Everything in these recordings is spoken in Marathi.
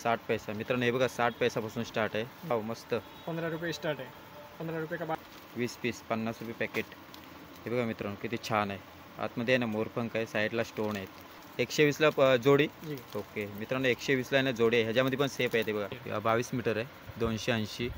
60 पैसा मित्रांनो, हे बघा 60 पैसापासून स्टार्ट आहे. हो मस्त. 15 रुपये स्टार्ट है, 15 रुपये का 20 पीस 50 रुपये पॅकेट. हे बघा मित्रांनो किती छान आहे. आतमध्ये आहे ना मोरपंख आहे, साईडला स्टोन आहेत. 120ला जोडी. जी. ओके मित्रांनो, 120ला आहे ना जोडी आहे. ह्याच्यामध्ये पण सेफ आहे. ते बघा 22 मीटर आहे, 280.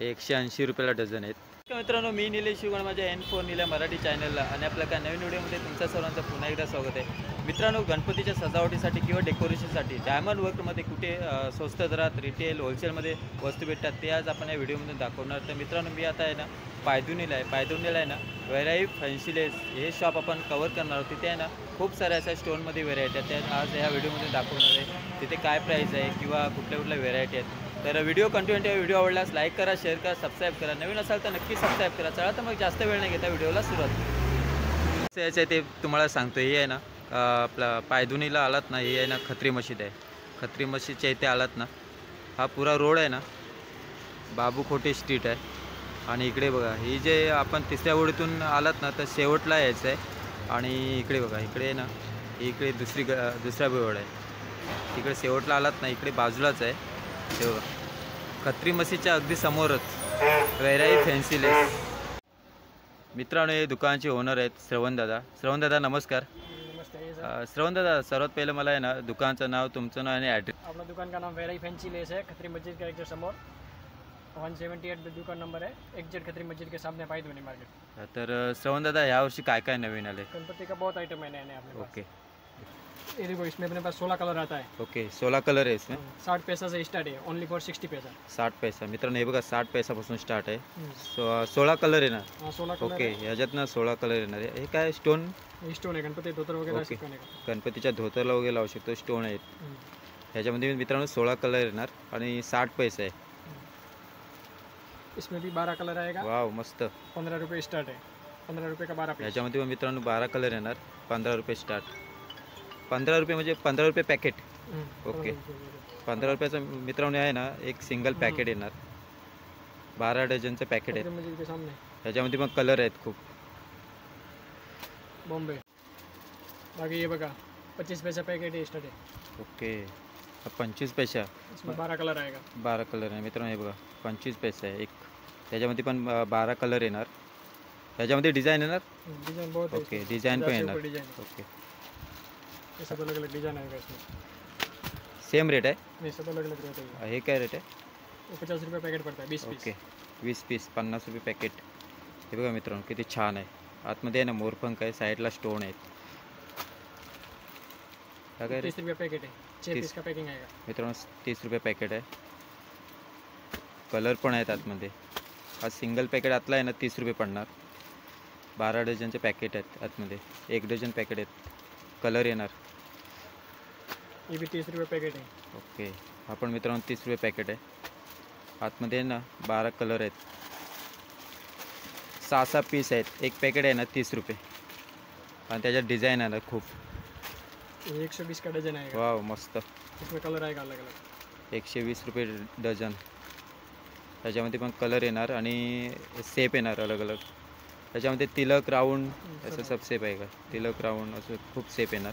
हे 180 रुपयाला डझन आहेत. मित्रांनो, मी निलेश शिवगण, माझ्या N4 निल्या मराठी चॅनलला आणि आपल्या काय नवीन व्हिडिओमध्ये तुमच्या सर्वांचं पुन्हा एकदा स्वागत आहे. मित्रांनो, गणपतीच्या सजावटीसाठी किंवा डेकोरेशनसाठी डायमंड वर्कमध्ये कुठे स्वस्त दरात रिटेल होलसेलमध्ये वस्तू भेटतात ते आज आपण या व्हिडिओमध्ये दाखवणार. तर मित्रांनो, मी आता आहे ना पायधुनीला आहे ना वैराई फॅन्सी लेस हे शॉप आपण कवर करणार आहोत. तिथे आहे ना खूप साऱ्या अशा स्टोनमध्ये व्हेरायटी आहेत, त्या आज ह्या व्हिडिओमध्ये दाखवणार आहे. तिथे काय प्राईस आहे किंवा कुठल्या व्हेरायटी आहेत. तर व्हिडिओ कंटिन्यू, व्हिडिओ आवडल्यास लाईक करा, शेअर करा, सबस्क्राईब करा. नवीन असाल तर नक्की सबस्क्राईब करा. चला तर मग जास्त वेळ नाही घेता व्हिडिओला सुरुवात यायचं आहे ते तुम्हाला सांगतो. हे आहे ना आपला पायधुनीला आलात ना, हे आहे ना खत्री मशीद आहे. खत्री मशीदच्या इथे आलात ना, हा पुरा रोड आहे ना, बाबू खोटे स्ट्रीट आहे. आणि इकडे बघा, ही जे आपण तिसऱ्या ओळीतून आलात ना तर शेवटला यायचं आहे. आणि इकडे बघा, इकडे आहे ना, इकडे दुसऱ्या बोर्ड आहे. तिकडे शेवटला आलात ना, इकडे बाजूलाच आहे. ते बघा, खत्री मशीदच्या अगदी समोरच वैराई फॅन्सी लेस. मित्रांनो, हे दुकानाचे ओनर आहेत श्रवण दादा. नमस्कार. नमस्ते श्रवण दादा, सर्वात पहिलं मला आहे ना दुकानचं नाव, तुमचं नाव आणि ॲड्रेस. अपना दुकान का नाम वैराई फैंसी लेस है, खत्री मस्जिद के एग्जैक्ट समोर 178 दुकान नंबर है, एग्जैक्ट खत्री मस्जिद के सामने पायधुनी मार्केट. तर श्रवण दादा, यावर्षी काय काय नवीन आले? गणपति का बहुत आइटम है नए अपने पास. ओके ये देखो, इसमें अपने पास 16 कलर आता है. ओके 16 कलर आहे इसमें. 60 पैसा से स्टार्ट है, ओनली फॉर 60 पैसा. 60 पैसा मित्रांनो, हे बघा 60 पैसापासून स्टार्ट आहे. 16 कलर आहे ना. हाँ 16 कलर. ओके, ह्याच्यात ना 16 कलर येणार आहे. हे काय स्टोन? स्टोन है, गणपति धोतर वगैरह ओके. चिपकाने का. गणपतीच्या धोतरला वगैरे लावू शकतो, स्टोन आहेत. ह्याच्यामध्ये मित्रांनो 16 कलर येणार आणि 60 पैसे आहे. इसमें भी 12 कलर आएगा. वाव मस्त. 15 रुपये स्टार्ट है, 15 रुपये का 12 पीस. ह्याच्यामध्ये पण मित्रांनो 12 कलर येणार, 15 रुपये स्टार्ट. 15 रुपये म्हणजे 15 रुपये पॅकेट. ओके, 15 रुपयाचं मित्रांनो आहे ना एक सिंगल पॅकेट येणार. 12 डझनचं पॅकेट आहे. मस्जिद के सामने ह्याच्यामध्ये पण कलर आहेत खूप. बॉम्बे. बाकी ये बघा 25 पैसा पैकेट है, स्टार्ट है. ओके, 25 पैसा. इसमें 12 कलर आएगा. 12 कलर आहे मित्रांनो, हे बघा 25 पैसे आहे एक. त्याच्यामध्ये पण 12 कलर येणार. ह्याच्यामध्ये डिझाईन येणार. डिजाइन बहुत है. ओके, डिझाइन पण येणार. डिजाइन ओके, ये सब अलग अलग डिजाइन आएगा इसमें. सेम रेट आहे. नहीं, सब अलग अलग रहता है. हे काय रेट आहे? वो 50 रुपये पैकेट पड़ता है, 20 पीस. ओके, 20 पीस 50 रुपये पॅकेट. हे बघा मित्रांनो किती छान आहे. आतमध्ये आहे ना मोरपंख आहे, साईडला स्टोन आहेत. काय काय 30 रुपये पैकेट है, 6 पीस का पैकिंग आएगा. मित्रांनो 30 रुपये पॅकेट आहे. कलर पण आहेत आतमध्ये. हा सिंगल पॅकेट आतला आहे ना 30 रुपये पडणार. 12 डझनचे पॅकेट आहेत आतमध्ये, 1 डझन पॅकेट आहेत. कलर येणार. ये भी 30 रुपये पैकेट है. ओके, हा पण मित्रांनो 30 रुपये पॅकेट आहे. आतमध्ये ना 12 कलर आहेत. 6 पीस आहेत. एक पॅकेट आहे ना 30 रुपये आणि त्याच्यात डिझाईन आहे ना खूप. ये 120 का डजन आएगा. वाव मस्त. इसमें कलर आएगा अलग अलग. 120 रुपये डझन. त्याच्यामध्ये पण कलर येणार आणि सेप येणार अलग अलग. त्याच्यामध्ये तिलक राऊंड असं सब सेप आहे का? तिलक राऊंड असं खूप सेप येणार.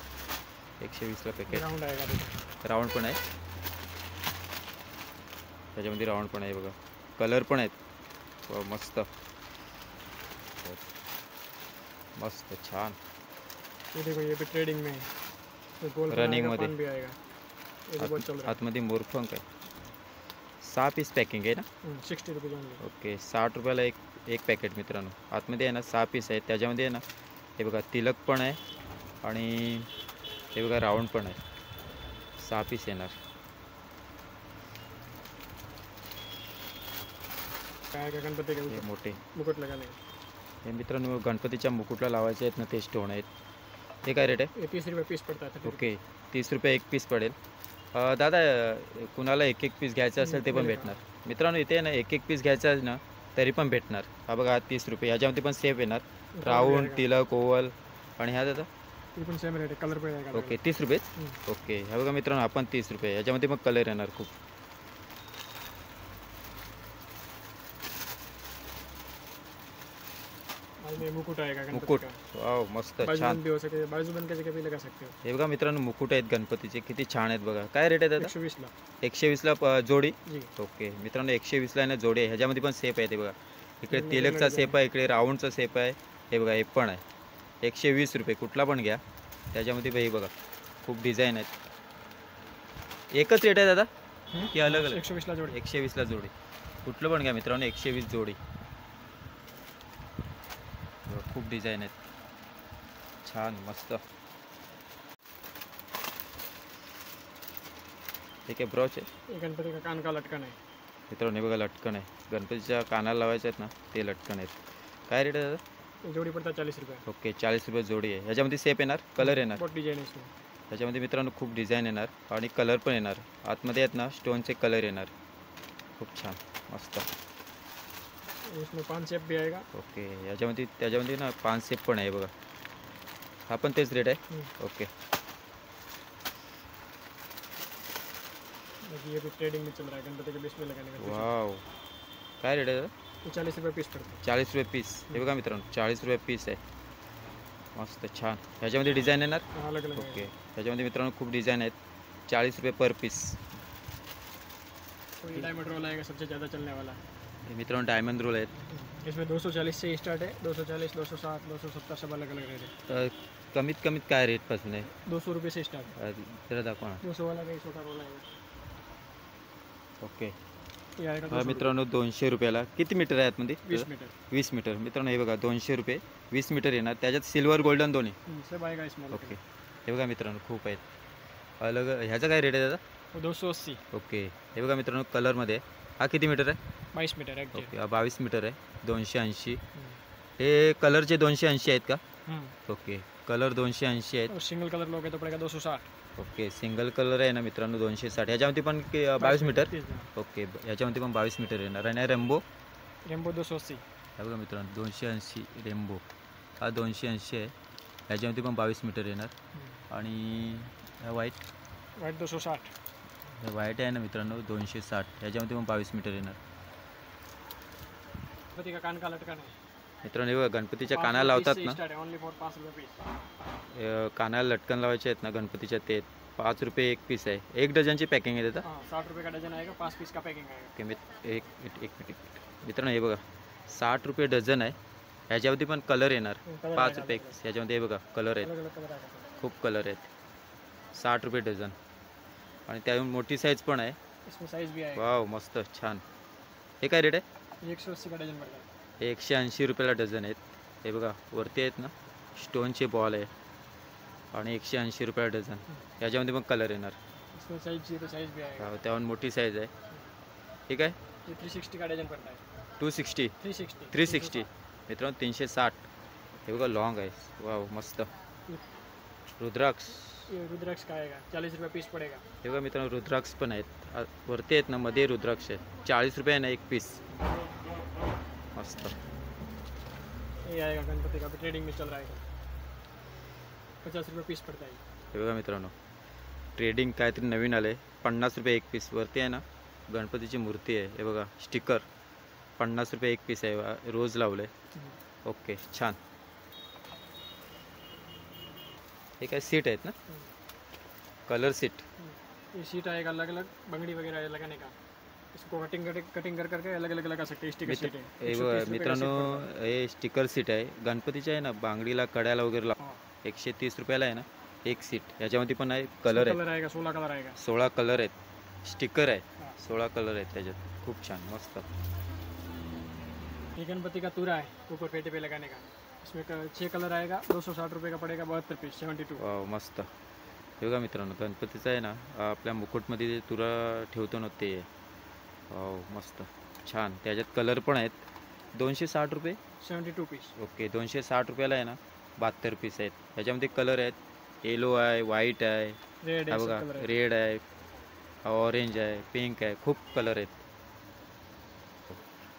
120ला पॅकेट. राउंड आएगा. राऊंड पण आहे. त्याच्यामध्ये राऊंड पण आहे बघा. कलर पण आहेत. वाव मस्त मस्त छान. ये देखो, ये भी ट्रेडिंग में है. ये गोल्ड रनिंग का मध्ये. पान भी आएगा. ये भी बहुत चल रहा है. आतमध्ये मोरपंख आहे. 6 पीस पॅकिंग आहे ना. 60 रुपये ओनली. ओके, 60 रुपयाला एक पॅकेट मित्रांनो. आतमध्ये आहे ना 6 पीस आहेत. त्याच्यामध्ये आहे ना हे बघा तिलक पण आहे आणि हे बघा राऊंड पण आहे. 6 पीस येणार. काय का गणपति के हे ऊपर मोठे. मुकुट लगाने का. हे मित्रांनो गणपतीच्या मुकुटला लावायचे आहेत ना ते स्टोन आहेत. हे काय रेट आहे? ये 30 रुपये पीस पड़ता है. 30 ओके, 30 रुपये एक पीस पडेल. दादा, कुणाला एक पीस घ्यायचं असेल ते पण भेटणार मित्रांनो. इथे ना एक पीस घ्यायचं आहे ना तरी पण भेटणार. हा बघा 30 रुपये. ह्याच्यामध्ये पण सेफ येणार. राऊंड, तिलक, ओवल आणि ह्या दादा. ये पण सेम रेट है, कलर पे आएगा. ओके, 30 रुपयेच. ओके, ह्या बघा मित्रांनो आपण 30 रुपये. ह्याच्यामध्ये मग कलर येणार खूप. बाद में मुकुट आएगा गणपति मुकुट का। वाव मस्त बाजू छान. बंद भी हो सके, बाजू बंद करके भी लगा सकते हो। हे बघा मित्रांनो मुकुट आहेत गणपतीचे, किती छान आहेत बघा. काय रेट आहे दादा? 120 ला 120 ला जोडी. जी. ओके मित्रांनो 120 ला आहे ना जोडी आहे. ह्याच्यामध्ये पण सेप आहे ते बघा. इकडे वेगवेगळे तिलकचा design. सेप आहे, इकडे राऊंडचा सेप आहे. हे बघा हे पण आहे 120 रुपये. कुठला पण घ्या. त्याच्यामध्ये हे बघा खूप डिझाईन आहेत. एकच रेट आहे दादा की अलग अलग? 120 ला जोडी. 120 ला जोडी. कुठलं पण घ्या मित्रांनो 120 जोडी. बघा, खूप डिझाईन आहेत छान मस्त. ठीक आहे ब्रॉच आहे ये गणपति का कान का लटकन है। मित्रांनो. हे बघा लटकन आहे, गणपतीच्या कानाला लावायचे आहेत ना ते लटकन आहेत. काय रेट आहे दादा? ये जोड़ी पड़ता है 40 रुपये। ओके 40 रुपये जोडी आहे. ह्याच्यामध्ये सेप येणार, कलर येणार. बहुत डिजाइन है इसमें। ह्याच्यामध्ये मित्रांनो खूप डिझाईन येणार आणि कलर पण येणार. आतमध्ये आहेत ना स्टोनचे कलर येणार. खूप छान मस्त. इसमें 5 शेप भी आएगा। ओके ह्याच्यामध्ये त्याच्यामध्ये ना 5 सेप पण आहे बघा. हा पण तेच रेट आहे. ओके देखिए ये भी ट्रेडिंग में चल रहा है, गणपति के बीच में लगाने का। वाव. काय रेट आहे दादा? ये 40 रुपये पीस पड़ता है। 40 रुपये पीस. हे बघा मित्रांनो 40 रुपये पीस आहे. मस्त छान. ह्याच्यामध्ये डिझाईन येणार. अलग अलग ओके ह्याच्यामध्ये मित्रांनो खूप डिझाईन आहेत. 40 रुपये पर पीस. तो ये डायमंड रोल आएगा सबसे ज़्यादा चलने वाला। हे मित्रांनो डायमंड रोल आहेत. इसमें 240 से स्टार्ट है, 240, 260, 270 सब अलग अलग रेट है। कमीत कमीत काय रेटपासून आहे? 200 रुपये से स्टार्ट है। जरा दाखवा ना. 200 वाला का 100 का रोल आएगा। ओके ये आएगा हा 200 मित्रांनो 200 रुपयाला. किती मीटर आहे आतमध्ये? 20 मीटर। 20 मीटर. मित्रांनो हे बघा 200 रुपये 20 मीटर येणार. त्याच्यात सिल्वर गोल्डन दोन्ही. सब आएगा इसमें। ओके हे बघा मित्रांनो खूप आहेत अलग. ह्याचा काय रेट आहे दादा? वो 280। ओके हे बघा मित्रांनो कलरमध्ये आहे. हा किती मीटर आहे? 22 मीटर है। ओके हा 22 मीटर आहे. 280. हे कलरचे 280 आहेत का? ओके कलर 280 आहेत. और सिंगल कलर लोगे तो पड़ेगा 260। ओके सिंगल कलर आहे ना मित्रांनो 260. ह्याच्यामध्ये पण 22 मीटर. ओके ह्याच्यामध्ये पण 22 मीटर येणार. आणि रेम्बो रेम्बो 280। हे बघा मित्रांनो 280 रेम्बो. हा 280 आहे. ह्याच्यामध्ये पण 22 मीटर येणार. आणि ह्या व्हाईट वाइट 260। हे व्हाईट आहे ना मित्रांनो 260. ह्याच्यामध्ये पण 22 मीटर येणार. गणपति का कान का लटकन है। मित्रांनो हे बघा गणपतीच्या कानाला लावतात ना, स्टार्ट है ओनली फॉर 5 रुपये पीस। कानाला लटकन लावायचे आहेत ना गणपतीच्या ते 5 रुपये एक पीस आहे. 1 डझनची पॅकिंग आहे त्याचा. हाँ 60 रुपये का डजन आएगा, 5 पीस का पैकिंग आएगा। ओके एक मिनिट. मित्रांनो हे बघा 60 रुपये डझन आहे. ह्याच्यामध्ये पण कलर येणार. कलर 5 आएगा रुपये अलग अलग। ह्याच्यामध्ये हे बघा कलर आहेत. अलग अलग कलर आएगा सर। खूप कलर आहेत. 60 रुपये डझन. आणि त्याहून मोठी साईज पण आहे. इसमें साइज भी आएगा। वाव मस्त छान. हे काय रेट आहे? ये 180 का डजन पड़ता है। हे 180 रुपयाला डझन आहेत. हे बघा वरती आहेत ना स्टोनचे बॉल आहे आणि 180 रुपयाला डझन. ह्याच्यामध्ये पण कलर येणार. इसमें साइज चाहिए तो साइज भी आएगा। त्याहून मोठी साईज आहे. ठीक आहे. ये 360 का डजन पड़ता है। 260. 360। 360 मित्रांनो 360. हे बघा लॉंग आहे. वाव मस्त. रुद्राक्ष ये रुद्राक्ष का आएगा 40 रुपये पीस पड़ेगा। हे बघा मित्रांनो रुद्राक्ष पण आहेत. वरती आहेत ना मध्ये रुद्राक्ष आहे. 40 रुपये आहे ना एक पीस. मस्त. ये आएगा गणपति का भी ट्रेडिंग में चल रहा है, 50 रुपये पीस पड़ता है। हे बघा मित्रांनो ट्रेडिंग काहीतरी नवीन आलं आहे. 50 रुपये एक पीस. वरती आहे ना गणपतीची मूर्ती आहे. हे बघा स्टिकर 50 रुपये एक पीस आहे. रोज लावलं आहे. ओके छान. हे काय सीट आहेत ना, कलर सीट. ये सीट आएगा अलग अलग, बंगड़ी वगैरह लगाने का। इसको कटिंग कर करके अलग अलग लगा सकते हैं। स्टिकर सीट है। हे 130 बघा रुपये का मित्रांनो सीट पड़ता हे स्टिकर सीट आहे. गणपतीच्या आहे ना बांगडीला कड्याला वगैरे है। हाँ, 130 रुपयाला आहे ना एक सीट. ह्याच्यामध्ये पण आहे कलर आहे. कलर आएगा 16 कलर आएगा। 16 कलर आहेत. स्टिकर आहे हाँ। 16 कलर आहेत त्याच्यात. खूप छान मस्त. ये गणपति का तुरा है ऊपर पेटे पे लगाने का। इसमें 6 कलर आएगा, 260 रुपये का पड़ेगा, 72 पीस 72। वाव मस्त. हे बघा मित्रांनो गणपतीचं आहे ना आपल्या मुकुटमध्ये जे तुरा ठेवतो ना ते. वाव मस्त छान. त्याच्यात कलर पण आहेत. 260 रुपये. 72 पीस। ओके 260 रुपयाला आहे ना 72 पीस आहेत. ह्याच्यामध्ये कलर आहेत. येलो आहे, व्हाईट आहे, रेड हा है, बघा सब कलर है। रेड आहे, ऑरेंज आहे, पिंक आहे. खूप कलर आहेत.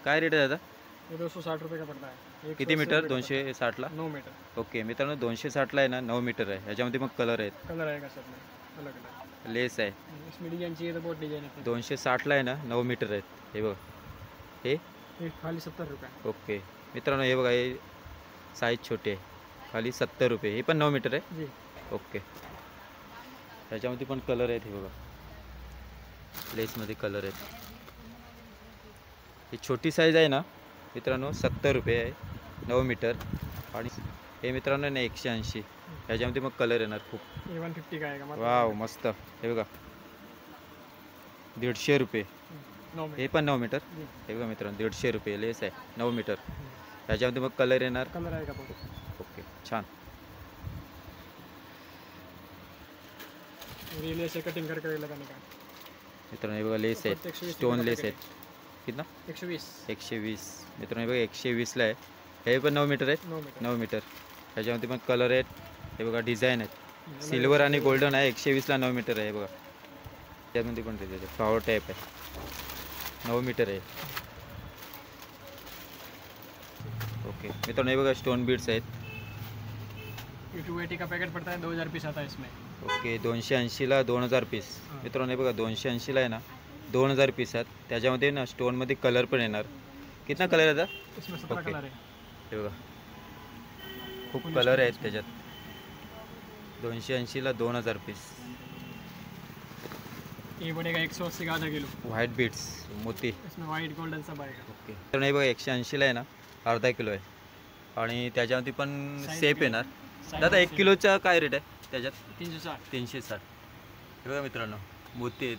काय रेट आहे दादा? ये 260 रुपये का पड़ता है। किती मीटर? 260ला. 9 मीटर। ओके मित्रांनो 260ला आहे ना 9 मीटर आहे. ह्याच्यामध्ये मग कलर आहेत. कलर आएगा सब में अलग अलग। लेस आहे. इसमें डिजाइन चाहिए तो बहुत डिजाइन है। 260ला आहे ना 9 मीटर आहेत. हे बघा हे ये खाली 70 रुपये। ओके मित्रांनो हे बघा हे साईज छोटी आहे, खाली 70 रुपये. हे पण 9 मीटर आहे. जी. ओके. त्याच्यामध्ये पण कलर आहेत, हे बघा लेसमध्ये कलर आहेत. ही छोटी साईज आहे ना मित्रांनो, 70 रुपये आहे, 9 मीटर. आणि हे मित्रांनो ना 180. ह्याच्यामध्ये मग कलर येणार खूप. ये 150 का आएगा मतलब वाव मस्त. हे बघा 150 रुपये. 9 हे पण 9 मीटर. जी. हे बघा मित्रांनो 150 रुपये लेस आहे, 9 मीटर. ह्याच्यामध्ये मग कलर येणार. कलर आएगा बहुत. ओके छान. ये लेस से कटिंग करके लगाने का. मित्रांनो हे बघा लेस आहेत, प्रत्येक 120 स्टोन रुपये लेस पॅकेट आहेत. कितना? 120. 120. मित्रांनो हे बघा 120ला आहे. हे पण 9 मीटर आहेत. 9 मीटर. 9 मीटर. ह्याच्यामध्ये पण कलर आहेत. हे बघा डिझाईन आहेत, सिल्वर आणि गोल्डन आहे. 120ला 9 मीटर आहे. हे बघा त्यामध्ये पण डिझाईन आहे, फ्लॉवर टाईप आहे, 9 मीटर आहे. ओके मित्रांनो हे बघा स्टोन बीड्स आहेत. ये 280 का पैकेट पड़ता है, 2000 पीस आता है इसमें. ओके 280ला 2000 पीस. मित्रांनो हे बघा 280ला आहे ना 2000 पीस आहेत. त्याच्यामध्ये ना स्टोनमध्ये कलर पण येणार. कितना कलर येतात? इसमें 17 ओके. कलर है. हे बघा खूप कलर आहेत त्याच्यात. 280ला 2000 पीस. ये पड़ेगा 180 का आधा किलो. व्हाईट बीड्स मोती. इसमें वाइट गोल्डन सब आएगा. ओके तर हे बघा 180ला आहे ना अर्धा किलो आहे. आणि त्याच्यामध्ये पण सेप येणार. दादा 1 किलोचा काय रेट आहे त्याच्यात? 360. 360. हे बघा मित्रांनो मोती आहेत.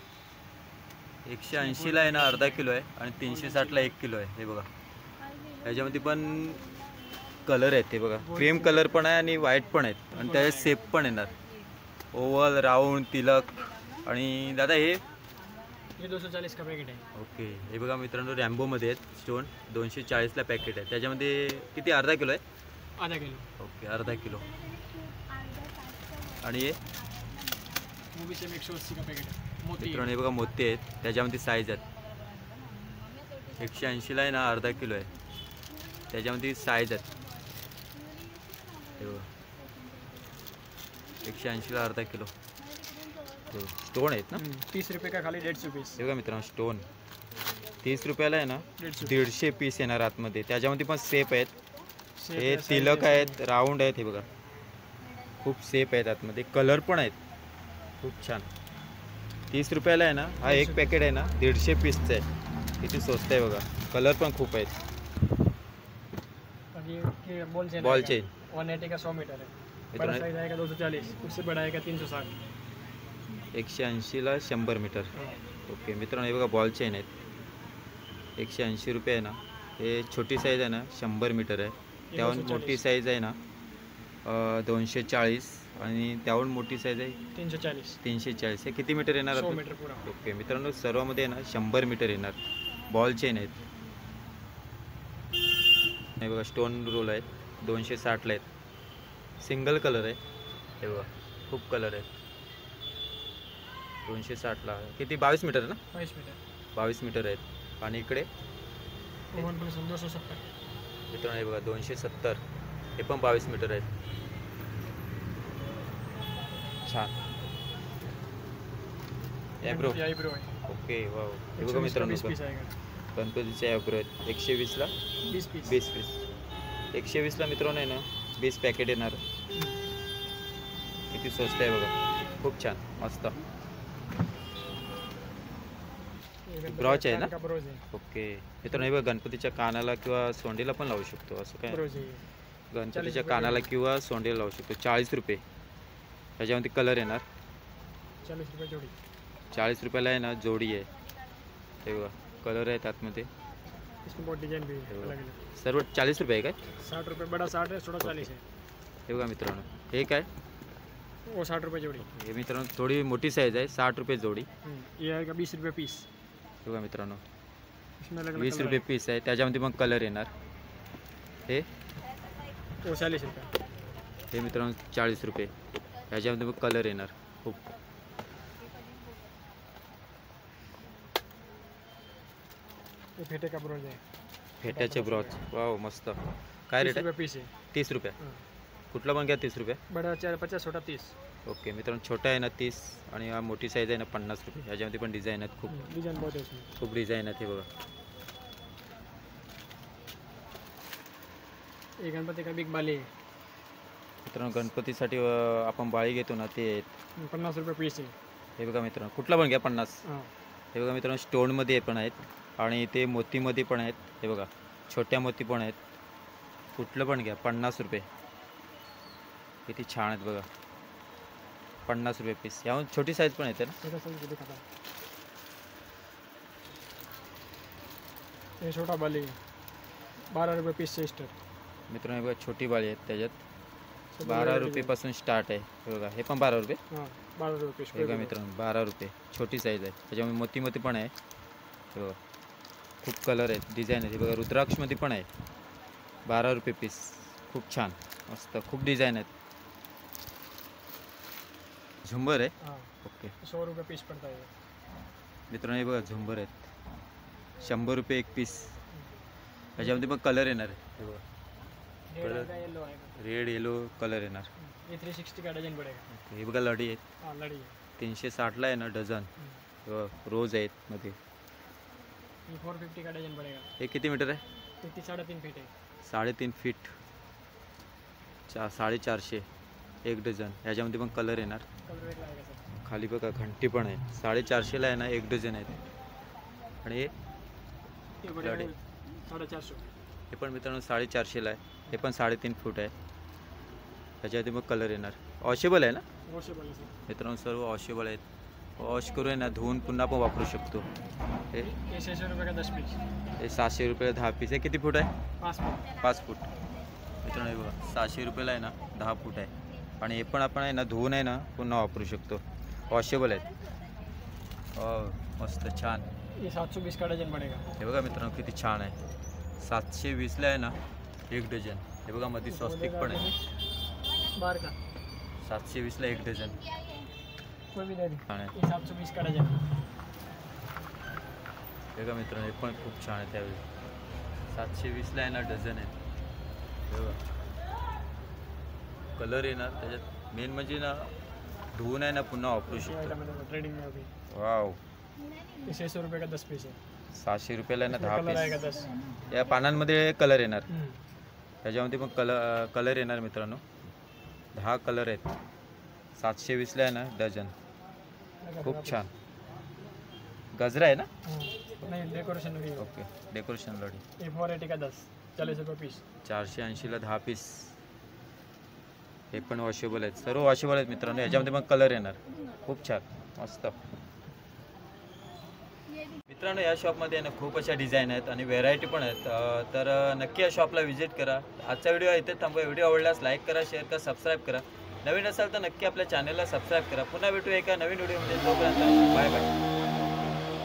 180ला आहे ना अर्धा किलो आहे आणि 360ला 1 किलो आहे. हे बघा ह्याच्यामध्ये पण कलर आहेत. हे बघा क्रीम कलर पण आहे आणि व्हाईट पण आहेत. आणि त्याच्यात सेप पण येणार, ओव्हल, राऊंड, तिलक. आणि दादा हे ये 240 का पैकेट है. ओके हे बघा मित्रांनो रॅम्बोमध्ये आहेत स्टोन. 240ला पॅकेट आहे. त्याच्यामध्ये किती अर्धा किलो आहे? आधा किलो. ओके अर्धा किलो. आणि हे वो भी सेम 180 का पैकेट है. मोती मित्रांनो हे बघा मोती आहेत. त्याच्यामध्ये साईज आहेत. 180ला आहे ना अर्धा किलो आहे. त्याच्यामध्ये साईज आहेत. हे बघा 180ला अर्धा किलो. स्टोन आहेत ना. 30 रुपये का खाली 150 पीस. हे बघा मित्रांनो स्टोन 30 रुपयाला आहे ना 150. 150 पीस येणार आतमध्ये. त्याच्यामध्ये पण सेप आहेत, शेप हे है, तिलक size है, आहेत, राऊंड आहेत. हे बघा खूप सेप आहेत आतमध्ये, कलर पण आहेत खूप छान. 30 रुपयाला आहे ना हा एक पॅकेट आहे ना 150 पीसचं आहे. किती स्वस्त आहे बघा. कलर पण खूप आहेत. और ये बॉल चेन. बॉल चेन 180 का 100 मीटर है. बड़ा मित्रांनो साइज आएगा 240, उससे बड़ा आएगा 360. 180ला 100 मीटर. ओके मित्रांनो हे बघा बॉल चेन आहेत. 180 रुपये आहे ना. हे छोटी साईज आहे ना 100 मीटर आहे. त्याहून 240. मोठी साईज आहे ना 240. आणि त्याहून मोठी साईज आहे 340. 340. हे किती मीटर येणार? 100 मीटर पूरा. ओके मित्रांनो सर्वामध्ये आहे ना 100 मीटर येणार. बॉल चेन आहेत. हे बघा स्टोन रोल आहेत 260ला आहेत. सिंगल कलर आहे. हे बघा खूप कलर आहेत. 260ला किती 22 मीटर ना. 22 मीटर. 22 मीटर आहेत. आणि इकडे वन प्लस 270. मित्रांनो हे बघा 270. हे पण 22 मीटर आहेत. छान. ॲब्रो. आईब्रो है. Okay wow. हे बघा 120 का मित्रांनो 20 पीस आएगा. गणपतीचे ॲब्रो आहेत. 120ला 20 पीस. 20 पीस. 120ला मित्रांनो आहे ना 20 पॅकेट येणार. किती स्वस्त आहे बघा. खूप छान मस्त. ब्रॉच आहे ना. ब्रोज है. ओके मित्रांनो हे बघा गणपतीच्या कानाला किंवा सोंडीला पण लावू शकतो. असं काय ब्रोज है. गणपतीच्या कानाला किंवा सोंडीला लावू शकतो. 40 रुपये. त्याच्यामध्ये कलर येणार. 40 रुपये जोड़ी. 40 रुपयाला आहे ना जोडी आहे. हे बघा कलर आहेत आतमध्ये. इसमें बहुत डिजाइन भी है अलग अलग. सर्व 40 रुपये आहे काय? 60 रुपये बड़ा 60 है, छोटा 40 है. हे बघा मित्रांनो हे काय? वो 60 रुपये जोड़ी. हे मित्रांनो थोडी मोठी साईज आहे 60 रुपये जोडी. ये आएगा 20 रुपये पीस. हे बघा मित्रांनो इसमें अलग अलग 20 रुपये पीस आहे. त्याच्यामध्ये मग कलर येणार. हे वो 40 रुपये. हे मित्रांनो 40 रुपये. ह्याच्यामध्ये मग कलर येणार खूप. ये फेटे का ब्रोज है. फेट्याचे ब्रॉच वाव मस्त. काय 30 रेट आहे? रुपये पीस है. 30 रुपये. हाँ. कुठला पण घ्या 30 रुपये. बड़ा 50, छोटा 30. ओके मित्रांनो छोटा आहे ना 30 आणि हा मोठी साईज आहे ना 50 रुपये. ह्याच्यामध्ये पण डिझाईन आहेत खूप. डिजाइन बहुत है इसमें. खूप डिझाईन आहेत. हे बघा ये गणपति का बिग बाली है, मित्रांनो गणपतीसाठी आपण बाळी घेतो ना ते आहेत. 50 रुपये पीस आहे. हे बघा मित्रांनो, कुठला पण घ्या 50. हां, हे बघा मित्रांनो, स्टोनमध्ये पण आहेत आणि ते मोतीमध्ये पण आहेत. हे बघा छोट्या मोती पण आहेत. कुठलं पण घ्या 50 रुपये. किती छान आहेत बघा, 50 रुपये पीस. यामध्ये छोटी साईज पण येते ना. छोटा साइज दिखाता है. ये छोटा बाली है, 12 रुपये पीस से स्टार्ट. मित्रांनो हे बघा छोटी बाळी आहेत, त्याच्यात सब 12 variety रुपयेपासून स्टार्ट आहे. हे बघा हे पण 12 रुपये. हां, 12 रुपये पीस. हे बघा मित्रांनो 12 रुपये, छोटी साईज आहे. त्याच्यामध्ये मोती मोती पण आहे. हे बघा खूप कलर आहेत, डिझाईन आहेत. हे बघा रुद्राक्षमध्ये पण आहे. 12 रुपये पीस. खूप छान मस्त, खूप डिझाईन आहेत. झुंबर आहे. हाँ, ओके 100 रुपये पीस पड़ता है. मित्रांनो हे बघा झुंबर आहेत, 100 रुपये एक पीस. त्याच्यामध्ये पण कलर येणार आहे. हे बघा रेड आएगा, येलो आएगा. रेड येलो कलर येणार. ये 360 का डजन पड़ेगा. हे बघा लढी आहेत, हाँ, लड़ी है. 360ला आहे ना डझन. हे बघा, रोज आहेत मध्ये. ये 450 का डजन पड़ेगा. हे किती मीटर आहे? ये 3.5 फीट है. 3.5 फीट, 450 एक डझन. ह्याच्यामध्ये पण कलर येणार. कलर वेगळा आएगा सर. खाली बघा घंटी पण आहे. 450ला आहे ना एक डझन आहेत. आणि हे ये पड़ेगा लड़ी. 450. हे पण मित्रांनो 450ला आहे. हे पण 3.5 फूट आहे. त्याच्यामध्ये मग कलर येणार. वॉशेबल आहे ना वॉशेबल है सर. मित्रांनो, सर्व वॉशेबल आहेत. वॉश करून ना धुवून पुन्हा पण वापरू शकतो. हे ये 600 रुपये का 10 पीस. हे 700 रुपयाला 10 पीस. हे किती फूट आहे? 5 फीट. 5 फूट. मित्रांनो हे बघा 700 रुपयाला आहे ना 10 फूट आहे. आणि हे पण आपण आहे ना धुवून आहे ना पुन्हा वापरू शकतो. वॉशेबल आहेत. मस्त छान. ये 720 का डजन पड़ेगा. हे बघा मित्रांनो किती छान आहे. 720ला आहे ना एक डझन. हे बघा मध्ये स्वस्तिक पण आहे. बाहर का 720ला एक डझन. कोई भी दे दे. छान आहे. ये 720 का डजन. हे बघा मित्रांनो हे पण खूप छान आहे. त्यावेळी 720ला आहे ना डझन आहे. हे बघा कलर येणार त्याच्यात. मेन म्हणजे ना धुवून आहे ना पुन्हा वापरू ये शकतो. आइटम है ट्रेडिंग में अभी. वाव. ये 600 रुपये का 10 पीस है. 700 रुपयाला आहे ना इसमें 10 कलर आएगा पीस. 10. या पानांमध्ये कलर येणार. त्याच्यामध्ये पण कलर येणार मित्रांनो. 10 कलर आहेत. 720ला आहे ना डझन. खूप छान. गजरा आहे ना. नहीं, डेकोरेशन लगी है. ओके डेकोरेशन लढी. ये 480 का 10, 40 रुपये पीस. 480ला 10 पीस. हे पण वॉशेबल आहेत. सर्व वॉशेबल आहेत मित्रांनो. याच्यामध्ये पण कलर येणार. खूप छान मस्त. मित्रांनो या शॉपमध्ये आहे ना खूप अशा डिझाईन आहेत आणि व्हेरायटी पण आहेत. तर नक्की या शॉपला व्हिजिट करा. आजचा व्हिडिओ इथे थांबवा. व्हिडिओ आवडल्यास लाईक करा, शेअर करा, सबस्क्राईब करा. नवीन असाल तर नक्की आपल्या चॅनलला सबस्क्राईब करा. पुन्हा भेटू एका नवीन व्हिडिओमध्ये. तोपर्यंत बाय बाय.